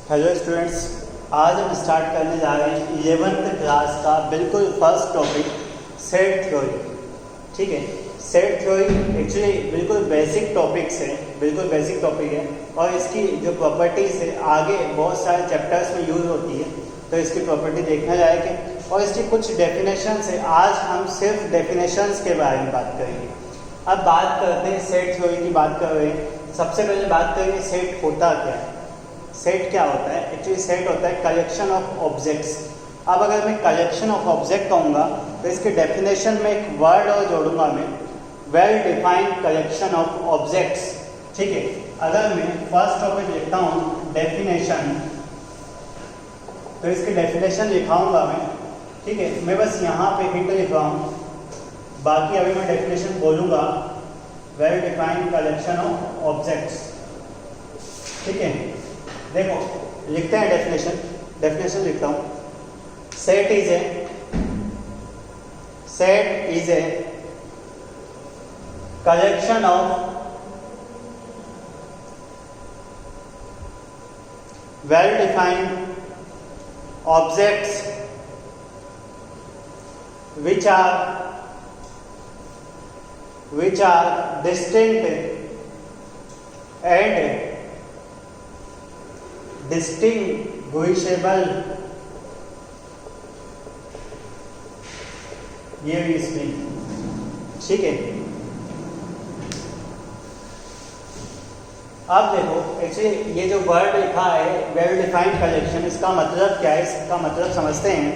Hello students, आज हम start करने जा रहे हैं 11th क्लास का बिल्कुल फर्स्ट टॉपिक सेट थ्योरी। ठीक है, सेट थ्योरी एक्चुअली बिल्कुल बेसिक टॉपिक्स है, बिल्कुल बेसिक टॉपिक है और इसकी जो प्रॉपर्टीज़ है आगे बहुत सारे चैप्टर्स में यूज़ होती है, तो इसकी प्रॉपर्टी देखना जाएगी और इसकी कुछ डेफिनेशंस है। आज हम सिर्फ डेफिनेशंस के बारे में बात करेंगे। अब बात करते हैं सेट थ्योरी की, बात कर रहे हैं। सबसे पहले बात करेंगे सेट होता क्या है। सेट क्या होता है? एक्चुअली सेट होता है कलेक्शन ऑफ ऑब्जेक्ट्स। अब अगर मैं कलेक्शन ऑफ ऑब्जेक्ट कहूँगा तो इसके डेफिनेशन में एक वर्ड और जोड़ूंगा मैं, well defined collection of objects. ठीक है, अगर मैं फर्स्ट टॉपिक लिखता हूँ डेफिनेशन, तो इसकी डेफिनेशन लिखाऊंगा मैं। ठीक है, मैं बस यहाँ पे हिंट लिख रहा हूँ, बाकी अभी मैं डेफिनेशन बोलूँगा। Well defined collection of objects. ठीक है, देखो लिखते हैं डेफिनेशन लिखता हूं। Set is a collection of well defined objects which are distinct and distinguishable. ये भी इसमें ठीक है। अब देखो एक्चुअली ये जो वर्ड लिखा है वेल डिफाइंड कलेक्शन, इसका मतलब क्या है? इसका मतलब समझते हैं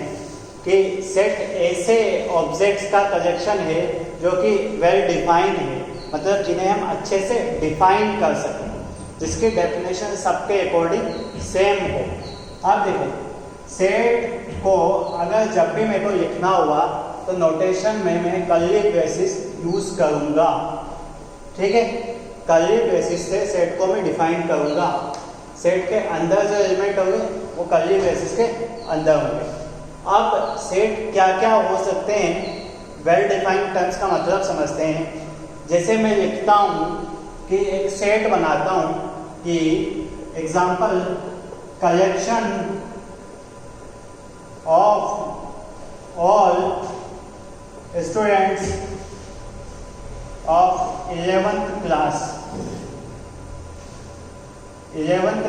कि सेट ऐसे ऑब्जेक्ट्स का कलेक्शन है जो कि वेल डिफाइंड है, मतलब जिन्हें हम अच्छे से डिफाइन कर सकें, जिसकी डेफिनेशन सबके अकॉर्डिंग सेम हो। अब देखो सेट को अगर जब भी मेरे को लिखना हुआ तो नोटेशन में मैं कर्ली ब्रेसेस यूज करूंगा। ठीक है, कर्ली ब्रेसेस से सेट को मैं डिफाइन करूंगा। सेट के अंदर जो एलिमेंट होंगे वो कर्ली ब्रेसेस के अंदर होंगे। अब सेट क्या क्या हो सकते हैं, वेल डिफाइंड टर्म्स का मतलब समझते हैं। जैसे मैं लिखता हूँ कि एक सेट बनाता हूँ कि example collection of all students of 11th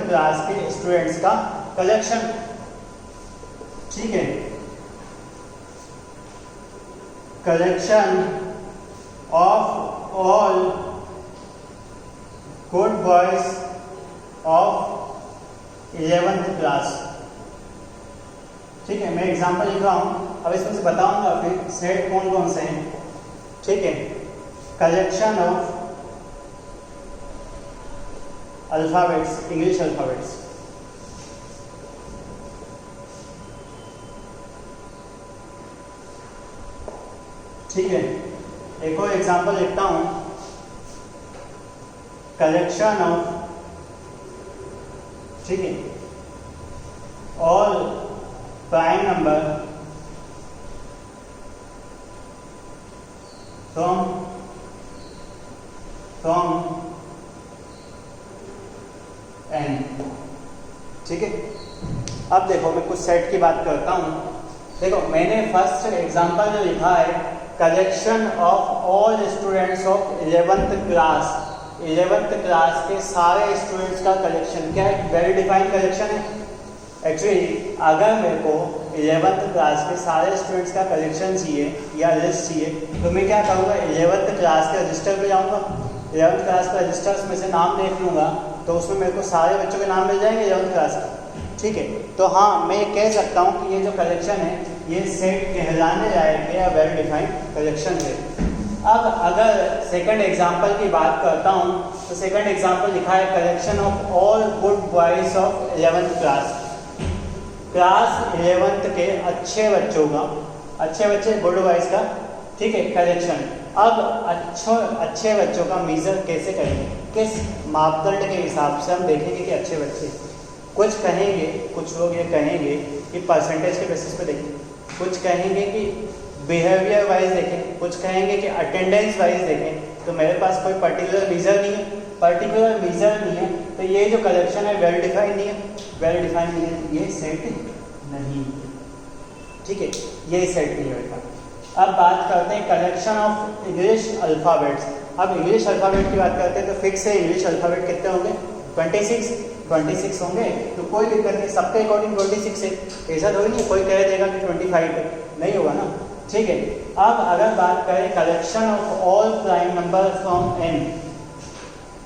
class के स्टूडेंट्स का कलेक्शन। ठीक है, collection of all good boys of 11th class. ठीक है, मैं एग्जांपल लिख रहा हूँ, अब इसमें से बताऊंगा फिर सेट कौन कौन से हैं। ठीक है, collection of alphabets, English alphabets. ठीक है, एक और एग्जांपल लिखता हूँ, कलेक्शन ऑफ, ठीक है, all prime number from N. ठीक है, अब देखो मैं कुछ सेट की बात करता हूँ। देखो मैंने फर्स्ट एग्जांपल जो लिखा है collection of all students of 11th class. 11th class के सारे स्टूडेंट्स का कलेक्शन क्या है? वेल डिफाइंड कलेक्शन है। एक्चुअली अगर मेरे को 11th क्लास के सारे स्टूडेंट्स का कलेक्शन चाहिए या लिस्ट चाहिए तो मैं क्या करूँगा, 11th क्लास के रजिस्टर पे जाऊँगा। 11th क्लास के रजिस्टर्स में से नाम देख लूँगा तो उसमें मेरे को सारे बच्चों के नाम मिल जाएंगे 11th क्लास के। ठीक है, तो हाँ मैं कह सकता हूँ कि ये जो कलेक्शन है ये सेट कहलाने जाएगा या वेल डिफाइंड कलेक्शन है। अब अगर सेकंड एग्जांपल की बात करता हूँ तो सेकंड एग्जांपल लिखा है collection of all good boys of 11th class. Class 11th के अच्छे बच्चों का, अच्छे बच्चे गुड बॉयज का, ठीक है, कलेक्शन। अब अच्छे बच्चों का मेजर कैसे करेंगे, किस मापदंड के हिसाब से हम देखेंगे कि अच्छे बच्चे? कुछ कहेंगे, कुछ लोग ये कहेंगे कि परसेंटेज के बेसिस पे देखें, कुछ कहेंगे कि बिहेवियर वाइज देखें, कुछ कहेंगे कि अटेंडेंस वाइज देखें। तो मेरे पास कोई पर्टिकुलर मीज़र नहीं है, तो तो ये जो कलेक्शन है वेल डिफाइंड नहीं है, वेल डिफाइंड नहीं है, ये सेट नहीं है, ठीक है, ये सेट नहीं है बेटा। अब बात करते हैं कलेक्शन ऑफ इंग्लिश अल्फ़ाबेट्स। अब इंग्लिश अल्फ़ाबेट की बात करते हैं तो फिक्स है इंग्लिश अल्फ़ाबेट कितने होंगे, 26 होंगे, तो कोई दिक्कत नहीं, सबके अकॉर्डिंग 26 है, ऐसा थोड़ी नहीं कोई कह देगा कि 25 है, नहीं होगा ना, ठीक है। अब अगर बात करें collection of all prime number from N,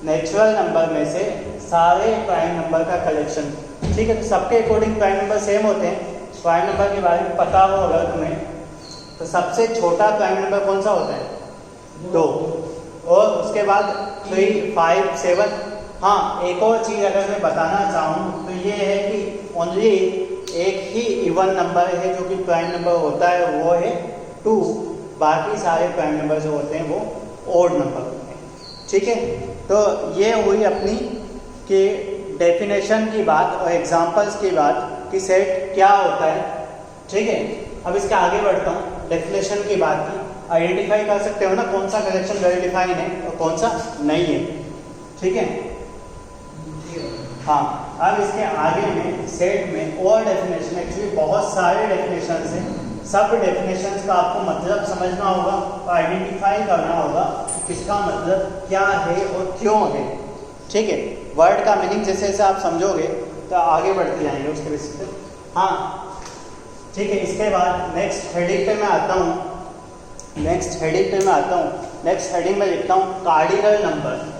natural number में से सारे प्राइम नंबर का कलेक्शन, ठीक है, तो सबके अकॉर्डिंग प्राइम नंबर सेम होते हैं। प्राइम नंबर के बारे में पता हो अगर तुम्हें, तो सबसे छोटा प्राइम नंबर कौन सा होता है, 2, और उसके बाद 3, 5, 7। हाँ, एक और चीज़ अगर मैं बताना चाहूँ तो ये है कि ओनली एक ही इवन नंबर है जो कि प्राइम नंबर होता है, वो है 2, बाकी सारे प्राइम नंबर जो होते हैं वो ओड नंबर होते हैं, ठीक है। तो ये हुई अपनी कि डेफिनेशन की बात और एग्जांपल्स की बात कि सेट क्या होता है, ठीक है। अब इसके आगे बढ़ता हूँ, डेफिनेशन की बात की, आइडेंटिफाई कर सकते हो ना कौन सा कलेक्शन वेल डिफाइन है और कौन सा नहीं है, ठीक है। हाँ, अब इसके आगे में सेट में और डेफिनेशन, एक्चुअली बहुत सारे डेफिनेशन हैं, सब डेफिनेशंस का आपको मतलब समझना होगा और आइडेंटिफाई करना होगा कि किसका मतलब क्या है और क्यों है, ठीक है। वर्ड का मीनिंग जैसे जैसे आप समझोगे तो आगे बढ़ते जाएंगे उसके बेसिस पे। हाँ, ठीक है। इसके बाद नेक्स्ट हेडिंग पे मैं आता हूँ, नेक्स्ट हेडिंग में लिखता हूँ कार्डिनल नंबर।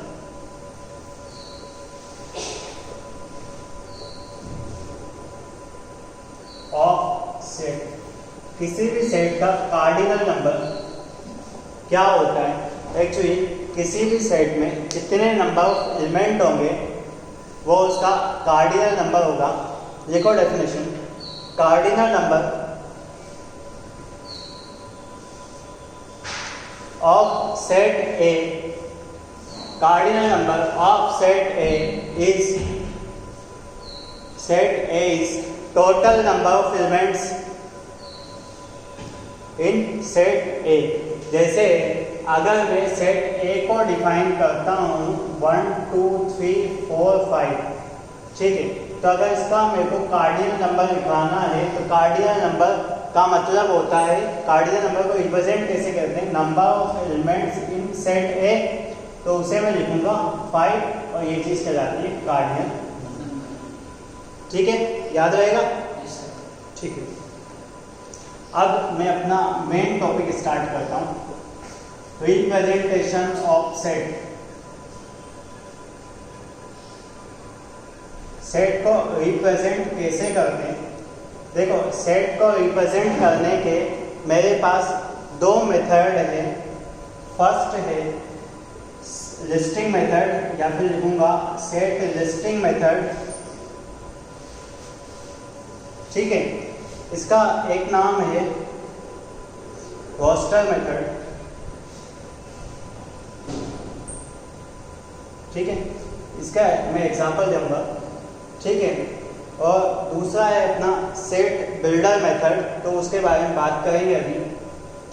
ऑफ सेट, किसी भी सेट का कार्डिनल नंबर क्या होता है। एक्चुअली किसी भी सेट में जितने नंबर ऑफ एलिमेंट होंगे वो उसका कार्डिनल नंबर होगा। लिखो definition, cardinal number of set A, cardinal number of set A is, set A is total number of elements in set ए। जैसे अगर मैं सेट ए को डिफाइन करता हूँ 1 2 3 4 5, ठीक है, तो अगर इसका मेरे को कार्डिनल नंबर निकालना है तो कार्डिनल नंबर का मतलब होता है, कार्डिनल नंबर को रिप्रेजेंट कैसे करते हैं, number of elements in set ए, तो उसे मैं लिखूंगा 5 और ये चीज़ कहलाती है कार्डिनल, ठीक है, याद रहेगा, ठीक है। अब मैं अपना मेन टॉपिक स्टार्ट करता हूँ, रिप्रेजेंटेशन ऑफ सेट। सेट को रिप्रेजेंट कैसे करते हैं, देखो सेट को रिप्रेजेंट करने के मेरे पास दो मेथड हैं। फर्स्ट है लिस्टिंग मेथड, या फिर लिखूंगा सेट लिस्टिंग मेथड, ठीक है। इसका एक नाम है रोस्टर मेथड, ठीक है, इसका मैं एग्जांपल दूंगा, ठीक है। और दूसरा है अपना सेट बिल्डर मेथड, तो उसके बारे में बात करेंगे अभी,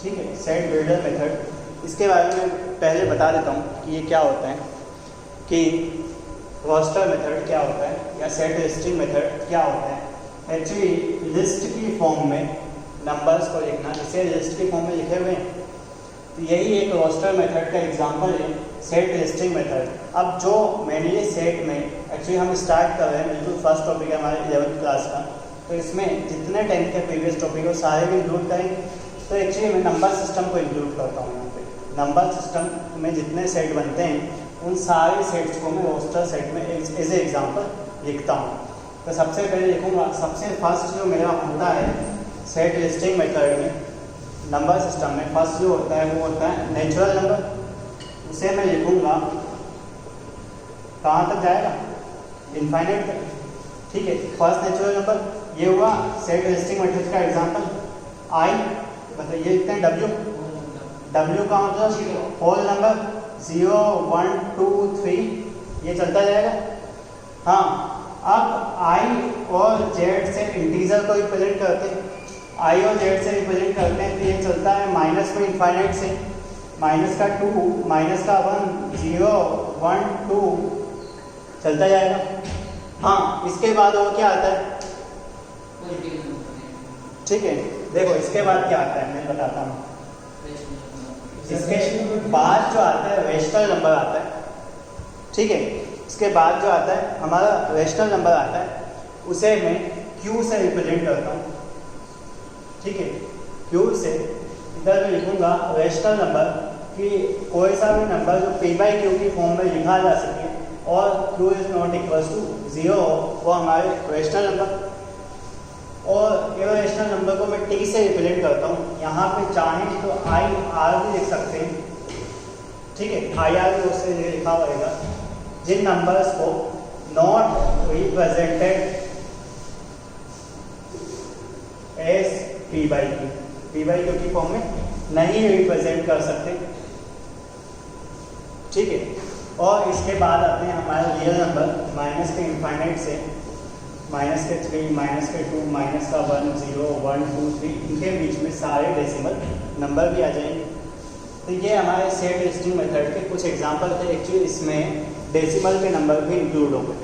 ठीक है। सेट बिल्डर मेथड, इसके बारे में पहले बता देता हूँ कि ये क्या होता है, कि रोस्टर मेथड क्या होता है या सेट लिस्टिंग मेथड क्या होता है। एक्चुअली लिस्ट की फॉर्म में नंबर्स को लिखना, जैसे लिस्ट की फॉर्म में लिखे हुए हैं, तो यही एक रोस्टर मेथड का एग्जांपल है सेट लिस्टिंग मेथड। अब जो मैंने ये सेट में एक्चुअली हम स्टार्ट कर रहे हैं, बिल्कुल फर्स्ट टॉपिक है हमारे 11th क्लास का, तो इसमें जितने 10th के प्रीवियस टॉपिक है सारे भी इंक्लूड करेंगे। तो एक्चुअली मैं नंबर सिस्टम को इंक्लूड करता हूँ यहाँ पे। नंबर सिस्टम में जितने सेट बनते हैं उन सारे सेट्स को मैं रोस्टर सेट में एज ए एग्जाम्पल लिखता हूँ। तो सबसे पहले लिखूँगा, सबसे फर्स्ट जो मेरा होता है सेट लिस्टिंग मेथड में, नंबर सिस्टम में फर्स्ट जो होता है वो होता है नेचुरल नंबर। उसे मैं लिखूँगा कहाँ तक जाएगा, इनफाइनाइट तक, ठीक है। फर्स्ट नेचुरल नंबर ये हुआ सेट लिस्टिंग मेथड का एग्जांपल। आई बताइए लिखते हैं डब्ल्यू, डब्ल्यू का मतलब होल नंबर 0 1 2 3, ये चलता जाएगा। हाँ, अब आई और जेड से इंटीजर को रिप्रेजेंट करते हैं, आई और जेड से रिप्रेजेंट करते हैं, तो ये चलता है माइनस में इनफाइनाइट से, माइनस का 2, माइनस का 1, 0 1 2 चलता जाएगा। हाँ, इसके बाद वो क्या आता है, ठीक है, देखो इसके बाद क्या आता है मैं बताता हूँ। इसके बाद जो आता है रेशनल नंबर आता है, ठीक है, इसके बाद जो आता है हमारा रेशनल नंबर आता है, उसे मैं Q से रिप्रेजेंट करता हूँ, ठीक है। Q से इधर मैं लिखूंगा रेशनल नंबर कि कोई सा भी नंबर जो P/Q की फॉर्म में लिखा जा सके और Q is not equal to 0 वो हमारे रेशनल नंबर। और इरेशनल नंबर को मैं T से रिप्रेजेंट करता हूँ। यहाँ पे चाहें तो IR भी लिख सकते हैं, ठीक है, IR भी उससे लिखा होगा जिन नंबर्स को नॉट रिप्रेजेंटेड एज P/Q की फॉर्म में नहीं रिप्रेजेंट कर सकते, ठीक है। और इसके बाद आते हैं हमारे रियल नंबर माइनस के इनफाइनाइट से माइनस के 3, माइनस के 2, माइनस का 1, 0, 1, 2, 3, इनके बीच में सारे डेसिमल नंबर भी आ जाएंगे। तो ये हमारे सेट लिस्टिंग मेथड के कुछ एग्जांपल थे। एक्चुअली इसमें डेसिमल के नंबर भी इंक्लूड हो गए।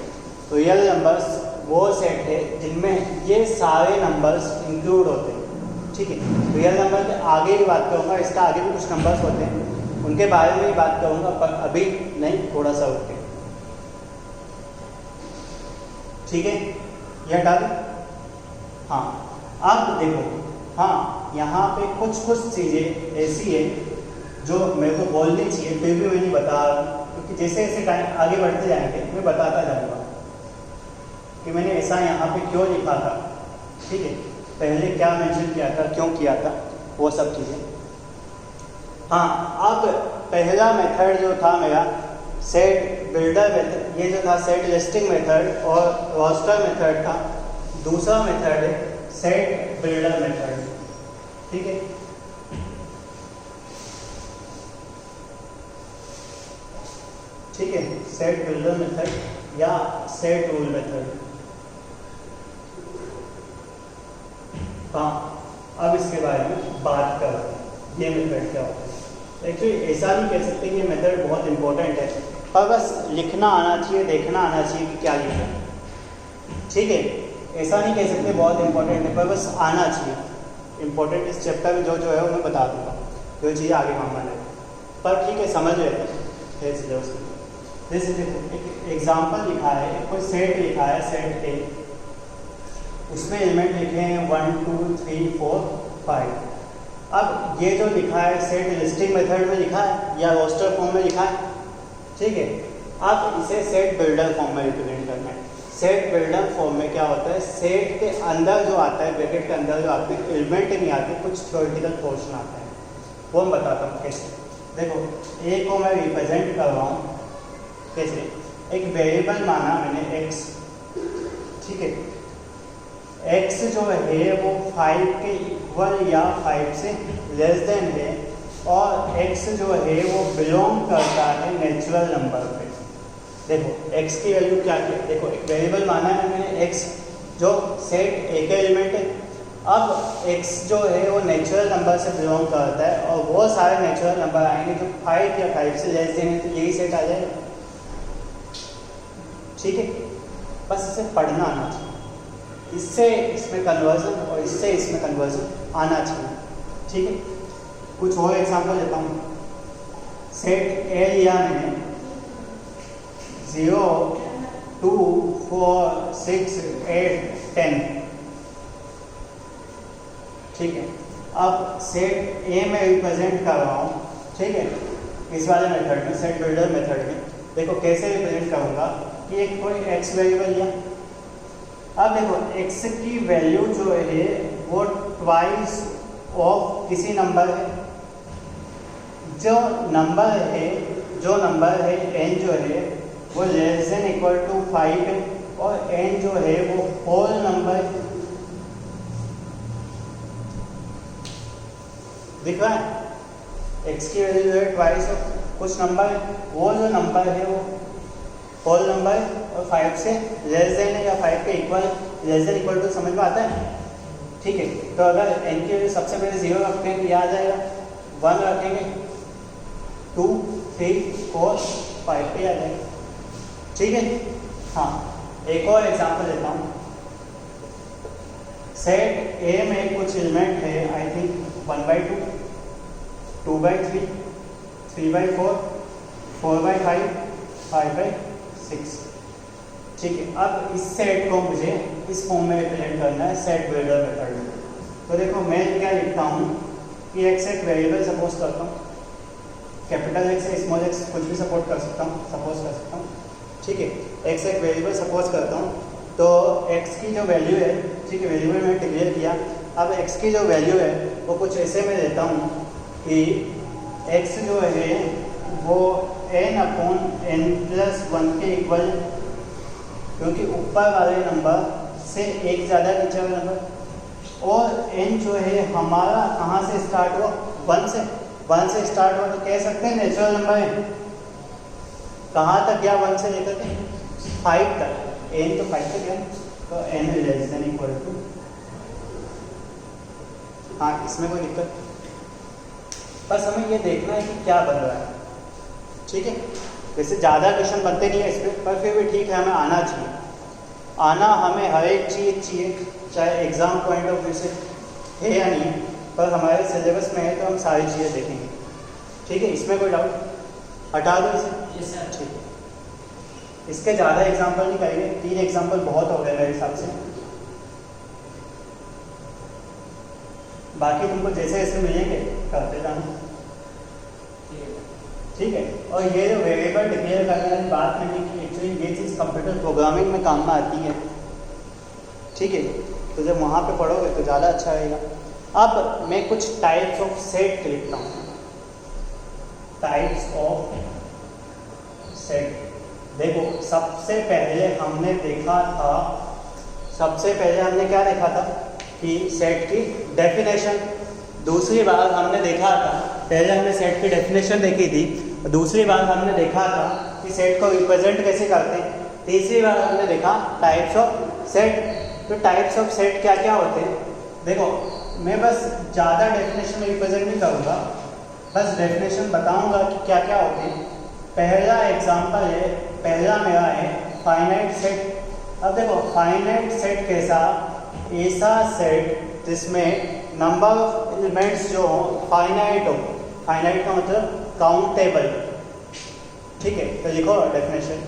तो रियल नंबर्स वो सेट है जिनमें ये सारे नंबर्स इंक्लूड होते हैं, ठीक है। रियल नंबर के आगे भी बात करूँगा, इसका आगे भी कुछ नंबर्स होते हैं उनके बारे में भी बात करूँगा, पर अभी नहीं, थोड़ा सा रुक के, ठीक है। यह डाल, हाँ अब देखो, हाँ यहाँ पे कुछ चीज़ें ऐसी है जो मेरे को बोलनी चाहिए, फिर भी मैं नहीं बता रहा हूँ, क्योंकि जैसे जैसे टाइम आगे बढ़ते जाएंगे मैं बताता जाऊँगा कि मैंने ऐसा यहाँ पे क्यों लिखा था, ठीक है, पहले क्या मेंशन किया था, क्यों किया था, वो सब चीज़ें। हाँ, अब पहला मेथड जो था मेरा सेट बिल्डर मेथड, ये जो था सेट लिस्टिंग मेथड और रोस्टर मेथड था। दूसरा मेथड है सेट बिल्डर मेथड, ठीक है। ठीक है, सेट बिल्डर मेथड या सेट रूल मेथड। हाँ, अब इसके बारे में बात कर रहे हैं, ये मेथड क्या होता है। एक्चुअली ऐसा नहीं कह सकते कि ये मेथड बहुत इंपॉर्टेंट है, पर बस लिखना आना चाहिए, देखना आना चाहिए कि क्या लिखा है, ठीक है। ऐसा नहीं कह सकते बहुत इंपॉर्टेंट है, पर बस आना चाहिए। इंपॉर्टेंट इस चैप्टर में जो है वो मैं बता दूंगा, जो चीज़ें आगे काम आने, पर ठीक है समझ लेते हैं। जैसे देखो एक एग्जाम्पल लिखा है, कोई सेट लिखा है, सेट ए, उसमें एलिमेंट लिखे हैं 1, 2, 3, 4, 5। अब ये जो लिखा है सेट लिस्टिंग मेथड में लिखा है या रोस्टर फॉर्म में लिखा है, ठीक है। अब इसे सेट बिल्डर फॉर्म में रिप्रेजेंट करना है। सेट बिल्डर फॉर्म में क्या होता है, सेट के अंदर जो आता है, ब्रैकेट के अंदर जो आते हैं एलिमेंट नहीं आते, कुछ थ्योरेटिकल पोर्शन आता है, वो मैं बताता हूँ कैसे। देखो ए को मैं रिप्रेजेंट कर रहा हूँ कैसे, एक वेरिएबल माना मैंने x, ठीक है। x जो है वो 5 के इक्वल या 5 से लेस देन है, और x जो है वो बिलोंग करता है नेचुरल नंबर पे। देखो x की वैल्यू क्या है, देखो एक वेरिएबल माना है मैंने x जो सेट a के एलिमेंट है। अब x जो है वो नेचुरल नंबर से बिलोंग करता है, और वो सारे नेचुरल नंबर आएंगे जो 5 या 5 से लेस देन है, तो यही सेट आ जाएगा, ठीक है। बस इसे पढ़ना आना चाहिए, इससे इसमें कन्वर्जन और इससे इसमें कन्वर्जन आना चाहिए, ठीक है। कुछ और एग्जांपल लेता हूँ। सेट ए लिया मैंने 0, 2, 4, 6, 8, 10, ठीक है। अब सेट ए में रिप्रेजेंट कर रहा हूँ, ठीक है, इस वाले मेथड में, सेट बिल्डर मेथड में। देखो कैसे रिप्रेजेंट करूँगा कि एक कोई x वेरिएबल लिया। अब देखो x की वैल्यू जो है वो ट्वाइस ऑफ किसी नंबर है, जो नंबर है n जो है वो लेस देन इक्वल टू 5 है, और n जो है वो होल नंबर है, दिख रहा है। x की वैल्यू जो है ट्वाइस ऑफ कुछ नंबर है, वो जो नंबर है वो होल नंबर है, और 5 से लेस देन है या 5 के equal, less than equal to समझ में आता है, ठीक है। तो अगर n के सबसे पहले 0 रखते हैं तो यह आ जाएगा, 1 रखेंगे 2, 3, 4, 5 पे आ जाएगा, ठीक है। हाँ, एक और एग्जांपल देता हूँ। सेट ए में कुछ एलिमेंट है, आई थिंक 1/2, 2/3, 3/4, 4/5, 5/6। ठीक है, अब इस सेट को मुझे इस फॉर्म में रिप्रेजेंट करना है सेट बिल्डर मेथड में। तो देखो मैं क्या लिखता हूँ कि एक्स एक वेरिएबल सपोज करता हूँ, कैपिटल एक्स या स्मॉल एक्स कुछ भी सपोज कर सकता हूँ। ठीक है, एक्स एक वेरिएबल सपोज करता हूँ, तो एक्स की जो वैल्यू है, ठीक है, वेरिएबल में डिक्लेयर किया। अब एक्स की जो वैल्यू है वो कुछ ऐसे में देता हूँ कि एक्स जो है वो n/n+1 के इक्वल, क्योंकि ऊपर वाले नंबर से एक ज़्यादा नीचे वाला नंबर, और n जो है हमारा कहाँ से स्टार्ट हुआ, 1 से स्टार्ट हुआ, तो कह सकते हैं नेचुरल नंबर है। कहाँ तक गया, 1 से लेकर के 5 तक, n तो 5 तक गया, तो n <= हाँ, इसमें कोई दिक्कत, बस हमें ये देखना है कि क्या बन रहा है। ठीक है, वैसे ज़्यादा क्वेश्चन बनते नहीं है इस पर, पर फिर भी ठीक है, हमें आना चाहिए। आना हमें हर एक चीज़ चाहिए, चाहे एग्ज़ाम पॉइंट ऑफ व्यू से है या नहीं, पर हमारे सिलेबस में है तो हम सारी चीज़ें देखेंगे। ठीक है, इसमें कोई डाउट, हटा दो इसे। ठीक है, इसके ज़्यादा एग्जाम्पल नहीं करेंगे, 3 एग्जाम्पल बहुत हो गए मेरे हिसाब से। बाकी तुमको जैसे जैसे मिलेंगे करते जाना। ठीक है, और ये जो वेरिएबल डिक्लेयर करने वाली बात मैंने की, एक्चुअली ये चीज़ कंप्यूटर प्रोग्रामिंग में काम में आती है। ठीक है, तो जब वहाँ पे पढ़ोगे तो ज़्यादा अच्छा रहेगा। अब मैं कुछ टाइप्स ऑफ सेट लिखता हूँ। टाइप्स ऑफ सेट, देखो सबसे पहले हमने क्या देखा था कि सेट की डेफिनेशन। दूसरी बार हमने देखा था, पहले हमने सेट की डेफिनेशन देखी थी, दूसरी बार हमने देखा था कि सेट को रिप्रेजेंट कैसे करते हैं, तीसरी बार हमने देखा टाइप्स ऑफ सेट। तो टाइप्स ऑफ सेट क्या क्या होते हैं, देखो मैं बस ज़्यादा डेफिनेशन में रिप्रेजेंट नहीं करूँगा, बस डेफिनेशन बताऊँगा कि क्या क्या होते हैं। पहला एग्जाम्पल है, पहला मेरा है फाइनाइट सेट। अब देखो फाइनाइट सेट कैसा, ऐसा सेट जिसमें नंबर ऑफ एलिमेंट्स जो हो फाइनाइट हो। फाइनाइट का मतलब काउंटेबल। ठीक है, तो लिखो definition,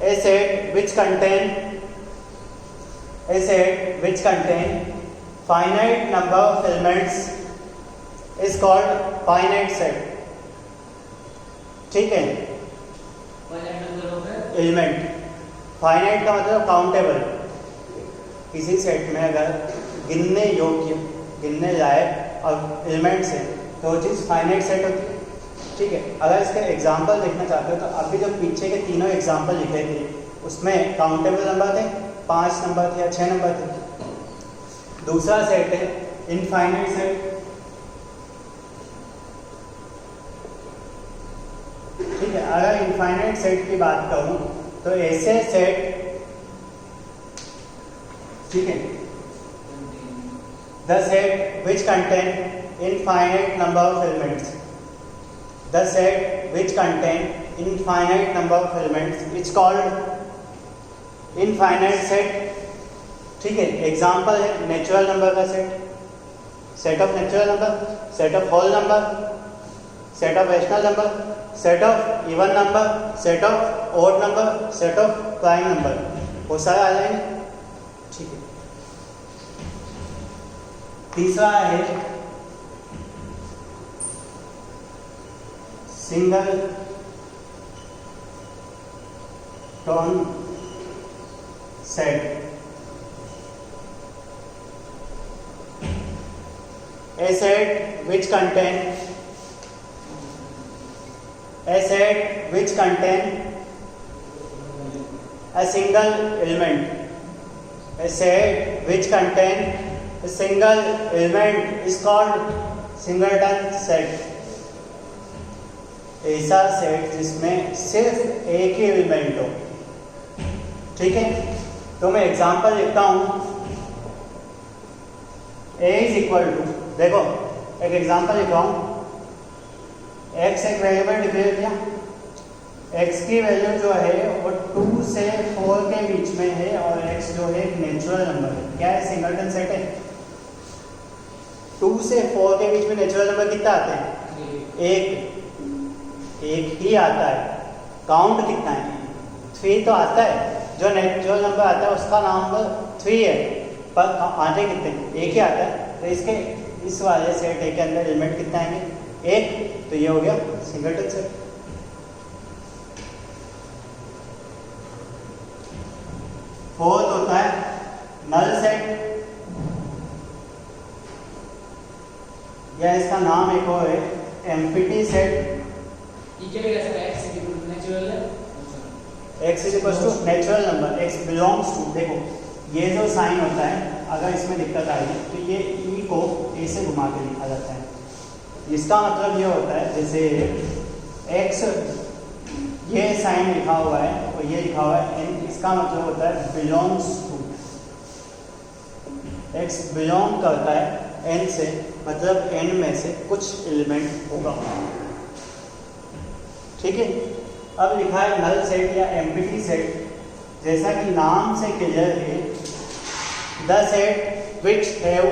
A set which contain finite number of elements is called finite set. ठीक है, एलिमेंट, फाइनाइट का मतलब काउंटेबल। किसी सेट में अगर गिनने योग्य, गिनने लायक और एलिमेंट्स हैं तो वो चीज़ फाइनाइट सेट होती है। ठीक है, अगर इसके एग्जांपल देखना चाहते हो तो अभी जो पीछे के तीनों एग्जांपल लिखे थे उसमें काउंटेबल नंबर थे, 5 नंबर थे या 6 नंबर थे। दूसरा सेट है इनफाइनाइट सेट। ठीक है, अगर इनफाइनाइट सेट की बात करूं तो ऐसे सेट, ठीक है, the set which contain infinite number of elements, the set which contain infinite number of elements is called infinite set। ठीक है, एग्जाम्पल है नेचुरल नंबर का set, set of natural number, set of whole number, set of rational number, set of even number, set of odd number, set of prime number, वो सारे आ जाएंगे। ठीक है, तीसरा है singleton set. A set which contain a single element, a set which contain a single element is called singleton set। ऐसा set जिसमें सिर्फ एक ही एलिमेंट हो। ठीक है, तो मैं एग्जांपल लिखता हूं, A इज इक्वल टू, देखो एक एग्जांपल लिख रहा हूं, x एक वेरिएबल डिक्लेयर किया, x की वैल्यू जो है वो 2 से 4 के बीच में है और x जो है एक नेचुरल नंबर है। क्या है? सिंगलटन सेट है। 2 से 4 के बीच में नेचुरल नंबर कितना आते हैं? एक ही आता है। काउंट कितना है? 3 तो आता है। जो नेचुरल नंबर आता है उसका नंबर 3 है, पर आते कितने? एक ही आता है। तो इसके इस वाले सेट ए के अंदर एलिमेंट कितना आएंगे? एक। तो ये हो गया सिंगलटन सेट। फोर्थ होता है नल सेट, या इसका नाम एक और है empty set. x is equal to natural number, x belongs to. देखो ये जो साइन होता है, अगर इसमें दिक्कत आई तो ये ई को ए से घुमा के लिखा जाता है। इसका मतलब ये होता है जैसे x ये साइन लिखा हुआ है और ये लिखा हुआ है n, इसका मतलब होता है बिलोंग्स टू। x बिलोंग करता है n से, मतलब n में से कुछ एलिमेंट होगा। ठीक है। अब लिखा है नल सेट या एम्प्टी सेट। जैसा कि नाम से क्लियर है, the set which have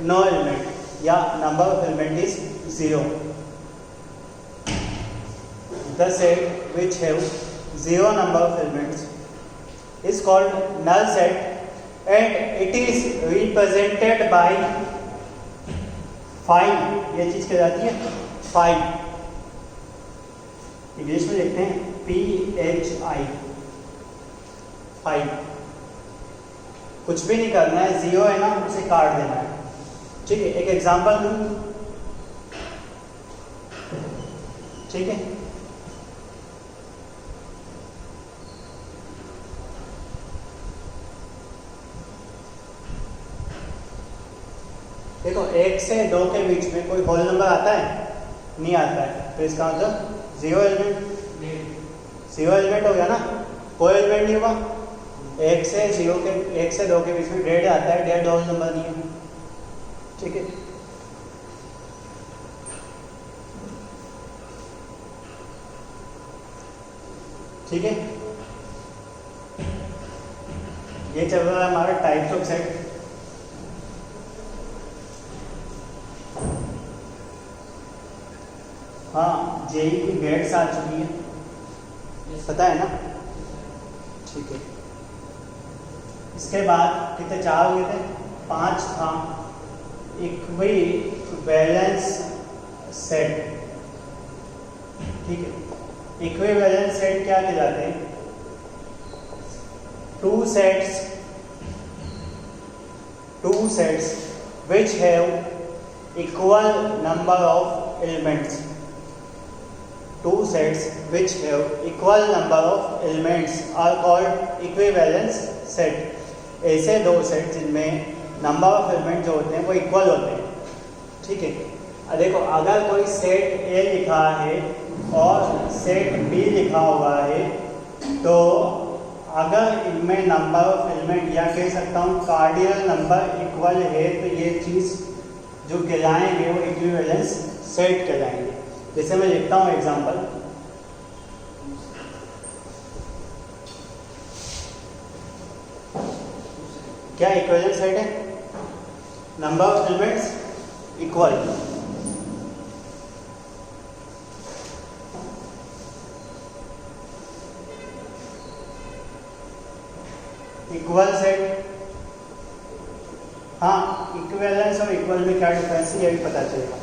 no element या number of element is 0। The set which have 0 number of elements is called null set and it is represented by 5। ये चीज कहलाती है 5। इंग्लिश में लिखते हैं PHI 5। कुछ भी नहीं करना है, 0 है ना, उसे काट देना है। ठीक है। एक एग्जांपल दूं। ठीक है। देखो 1 से 2 के बीच में कोई होल नंबर आता है? नहीं आता है। तो इसका मतलब 0 एलिमेंट हो गया ना, कोई एलिमेंट नहीं हुआ। 1 से 2 के बीच में डेड आता है, डेड होल नंबर नहीं है। ठीक है। ठीक है। ये चल रहा है हमारा टाइप्स ऑफ सेट। हाँ, जेई की ग्रेड्स आ चुकी है, पता है ना? ठीक है। इसके बाद कितने? 4 हुए थे, 5 था इक्विवेलेंस सेट। ठीक है। इक्विवेलेंस सेट क्या कहलाते हैं? 2 sets which have equal number of elements। 2 sets which have equal number of elements are called equivalence set। ऐसे 2 सेट जिनमें नंबर ऑफ एलिमेंट जो होते हैं वो इक्वल होते हैं। ठीक है। देखो अगर कोई सेट ए लिखा है और सेट बी लिखा हुआ है, तो अगर इनमें नंबर ऑफ एलिमेंट या कह सकता हूँ कार्डियल नंबर इक्वल है, तो ये चीज़ जो कहलाएंगे वो इक्विवेलेंस सेट कहलाएंगे। जैसे मैं लिखता हूँ एग्जांपल, क्या इक्विवेलेंस सेट है? Number of elements equal. Equal set. हाँ, इक्विवेलेंस और इक्वल में क्या डिफरेंस है ये भी पता चलेगा।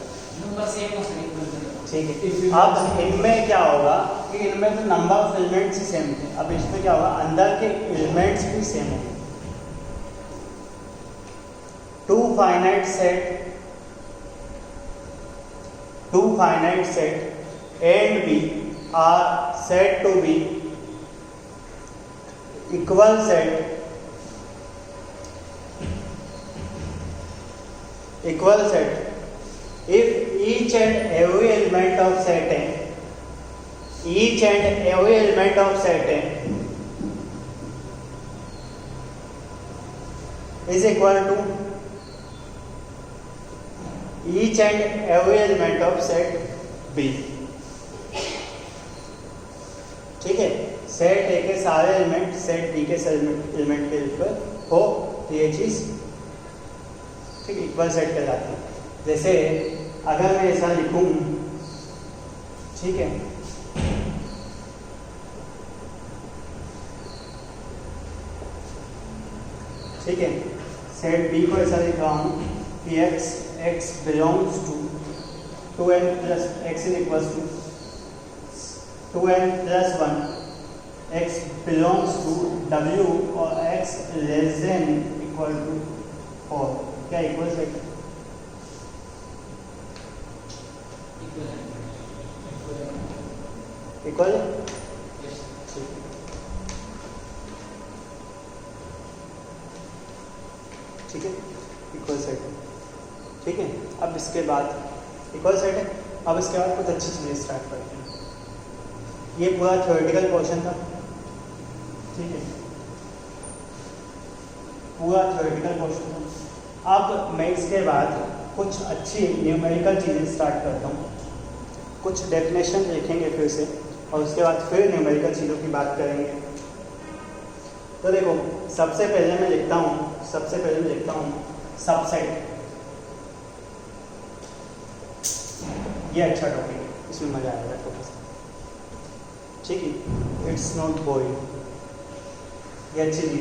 ठीक है। अब इनमें क्या होगा कि इनमें तो number of elements he same थे, अब इसमें क्या होगा, अंदर के एलिमेंट्स भी सेम होंगे। 2 finite set A and B are said to be equal set if each and every element of set A is equal to each and every element of set B. ठीक है, set A के सारे element set B के element के equal हो तो ये चीज ठीक इक्वल सेट कहलाती है। जैसे अगर मैं ऐसा लिखूं, ठीक है, ठीक है, सेट बी को ऐसा लिख रहा हूं कि x belongs to 2n plus x is equal to 2n plus 1, x belongs to w और x less than equal to 4। क्या इक्वल सेट? इक्वल, ठीक है, इक्वल सेट है। ठीक है, अब इसके बाद इक्वल सेट है। अब इसके बाद कुछ अच्छी चीज़ें स्टार्ट करते हैं। ये पूरा थ्योरेटिकल पोर्शन था, ठीक है, पूरा थ्योरेटिकल पोर्शन था। अब मैं इसके बाद कुछ अच्छी न्यूमेरिकल चीज़ें स्टार्ट करता हूँ, कुछ डेफिनेशन देखेंगे फिर से, और उसके बाद फिर न्यूमेरिकल चीज़ों की बात करेंगे। तो देखो, सबसे पहले मैं लिखता हूँ सबसेट। ये अच्छा टॉपिक है, इसमें मजा आएगा थोड़ा सा, ठीक है। इट्स नॉट बोरिंग, ये अच्छी चीज़ है।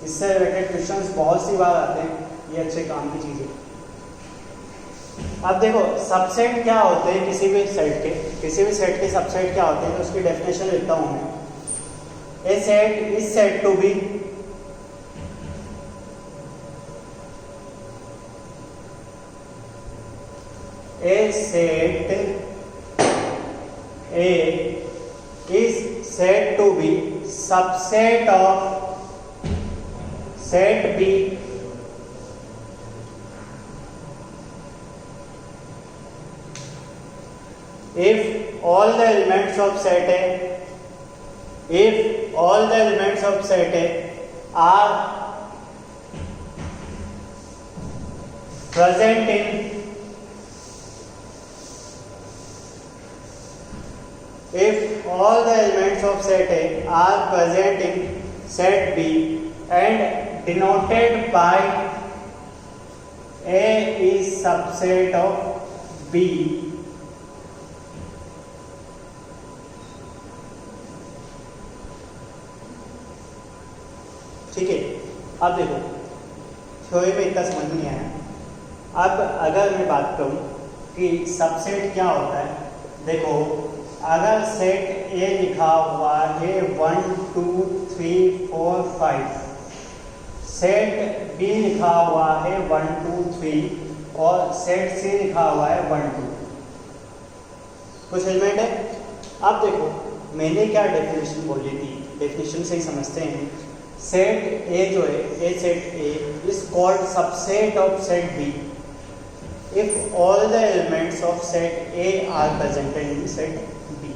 इससे रिलेटेड क्वेश्चंस बहुत सी बार आते हैं, ये अच्छे काम की चीज़ है। अब देखो, सबसेट क्या होते हैं किसी भी सेट के सबसेट क्या होते हैं, तो उसकी डेफिनेशन लिखता हूँ मैं। A set is said to be subset of set B if all the elements of set A are present in set B and denoted by A is subset of B, ठीक है। अब देखो, theory में इतना समझ नहीं आया। अब अगर मैं बात करूं कि सबसेट क्या होता है, देखो, अगर सेट ए लिखा हुआ है 1 2 3 4 5, सेट बी लिखा हुआ है 1 2 3 और सेट सी लिखा हुआ है 1 2, कुछ एलिमेंट है। अब देखो, मैंने क्या डेफिनेशन बोली थी, डेफिनेशन से ही समझते हैं। सेट ए जो है, A set A is called subset of set B if all the elements of set A are presented in set B.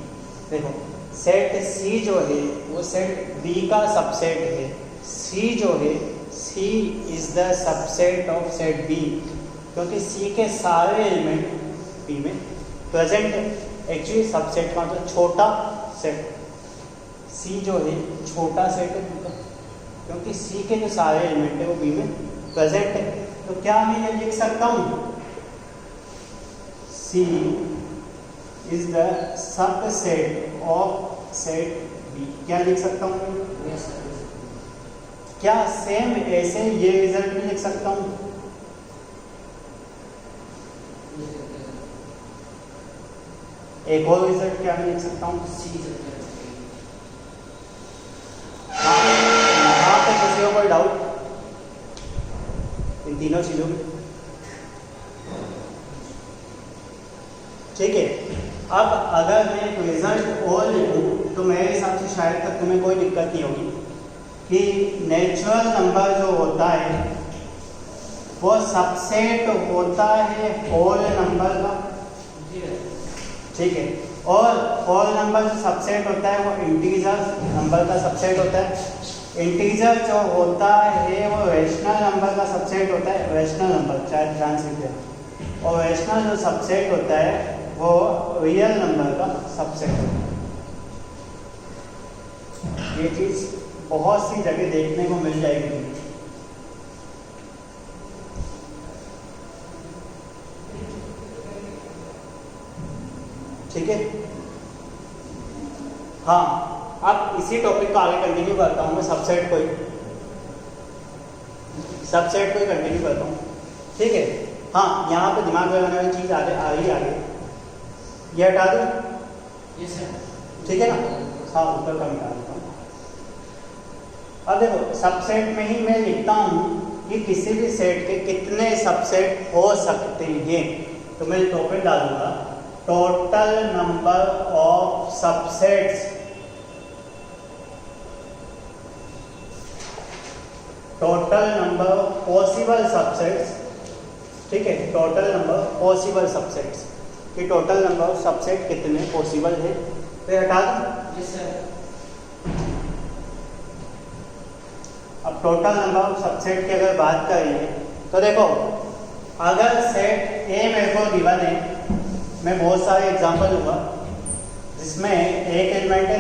देखो, सेट सी जो है वो सेट बी का सबसेट है। सी जो है, C is the subset of set B, क्योंकि C के सारे एलिमेंट बी में प्रेजेंट है। एक्चुअली सबसेट का मतलब छोटा सेट, सी जो है छोटा सेट है, क्योंकि सी के जो सारे एलिमेंट है वो बी में प्रेजेंट है। तो क्या मैं ये लिख सकता हूँ, C is the subset of set B, क्या लिख सकता हूँ? क्या सेम ऐसे ये रिजल्ट भी लिख सकता हूँ? एक और रिजल्ट क्या मैं लिख सकता हूँ? यहाँ पे किसी को कोई डाउट इन तीनों चीजों में? ठीक है। अब अगर मैं रिजल्ट और लिखूं तो मेरे हिसाब से शायद तक तुम्हें कोई दिक्कत नहीं होगी कि नेचुरल नंबर जो होता है वो सबसेट होता है होल नंबर का, ठीक है। और होल नंबर जो सबसेट होता है वो इंटीजर नंबर का सबसेट होता है। इंटीजर जो होता है वो रैशनल नंबर का सबसेट होता है, रैशनल नंबर, चाहे ध्यान से दिया, और रैशनल जो सबसेट होता है वो रियल नंबर का सबसेट होता है। ये चीज बहुत सी जगह देखने को मिल जाएगी। ठीक है, हाँ, अब इसी टॉपिक को आगे कंटिन्यू करता हूँ मैं, सबसेट को ही कंटिन्यू करता हूँ। ठीक है, हाँ, यहाँ पे दिमाग लगाने वाली चीज आगे आ रही आगे, ये हटा दूँ? Yes sir. ठीक है ना, हाँ, ऊपर का मिटा देता हूँ। अब देखो, सबसेट में ही मैं लिखता हूँ कि किसी भी सेट के कितने सबसेट हो सकते हैं, तो मैं टॉपिक डालूंगा total number of subsets, total number of possible subsets. ठीक है, टोटल नंबर पॉसिबल सबसेट्स, कि टोटल नंबर ऑफ सबसेट कितने पॉसिबल है, तो हटा दूं? Yes sir. अब टोटल नंबर ऑफ सबसेट की अगर बात करेंगे तो देखो, अगर सेट ए मेरे को गिवन है, मैं बहुत सारे एग्जांपल लूंगा जिसमें एक एलिमेंट है।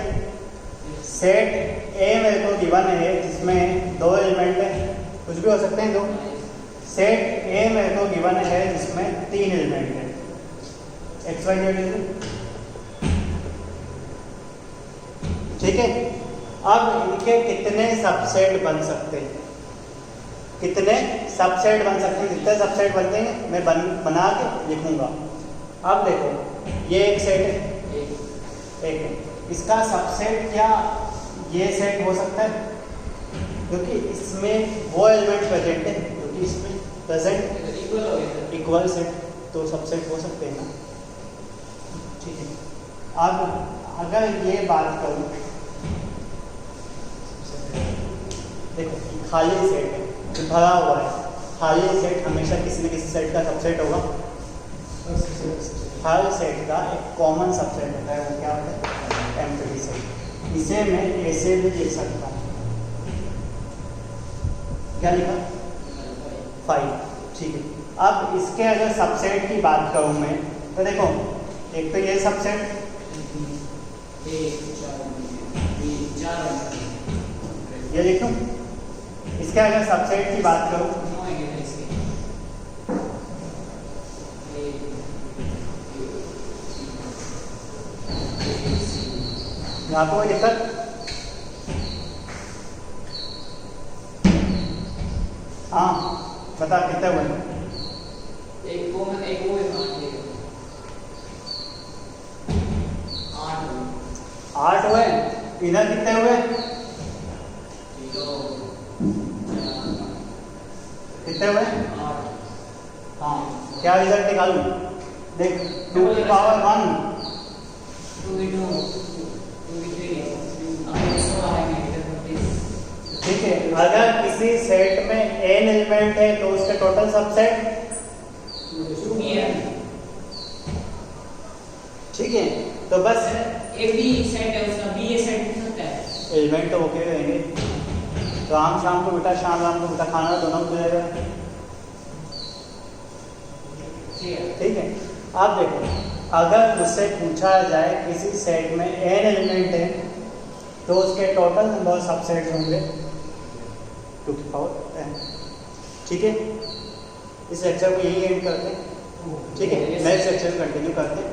सेट ए मेरे को गिवन है जिसमें दो एलिमेंट है, कुछ भी हो सकते हैं दो। सेट ए मेरे को गिवन है जिसमें तीन एलिमेंट है, एक्स वाई जेड। ठीक है, अब इनके कितने सबसेट बन सकते हैं, कितने सबसेट बन सकते हैं, कितने सबसेट बनते हैं मैं बना के लिखूंगा। अब देखो, ये एक सेट है, एक, इसका सबसेट क्या ये सेट हो सकता है, क्योंकि इसमें वो एलिमेंट प्रेजेंट है क्योंकि इसमें प्रेजेंट इक्वल सेट, तो सबसेट हो सकते हैं ना। ठीक है, अब अगर ये बात करूं, देखो खाली सेट है, जो भरा हुआ है, खाली सेट हमेशा किसी न किसी सेट का सबसेट होगा। हर सेट का एक कॉमन सबसेट होता है, वो क्या होता है, एम्प्टी सेट। इसे मैं ऐसे भी लिख सकता हूँ, क्या लिखा, 5। ठीक है, अब इसके अगर सबसेट की बात करूँ मैं, तो देखो, एक तो ये सबसेट, ये लिखूं, इसके अगर सबसेट की बात करूँ, यहाँ पर कोई दिक्कत, हाँ बता कितने हुए, एक वो आठ हुए। इधर कितने हुए, कितने हुए, हाँ, क्या रिजल्ट निकालूं, देख, 2 की पावर 1, ठीक है। अगर किसी सेट में n एलिमेंट है तो उसके टोटल सबसेट, ठीक है, तो बस एक भी सेट है उसका बी ए सेट हो सकता है, एलिमेंट तो ओके रहेंगे, तो आम शाम को बेटा, शाम को बेटा खाना दोनों मिल जाएगा। ठीक है, आप देखो, अगर मुझसे पूछा जाए किसी सेट में n एलिमेंट है तो उसके टोटल नंबर सबसेट्स होंगे 2 की पावर n। ठीक है, इस लेक्चर को यही एंड करते हैं। ठीक है, नेक्स्ट लेक्चर में कंटिन्यू करते हैं।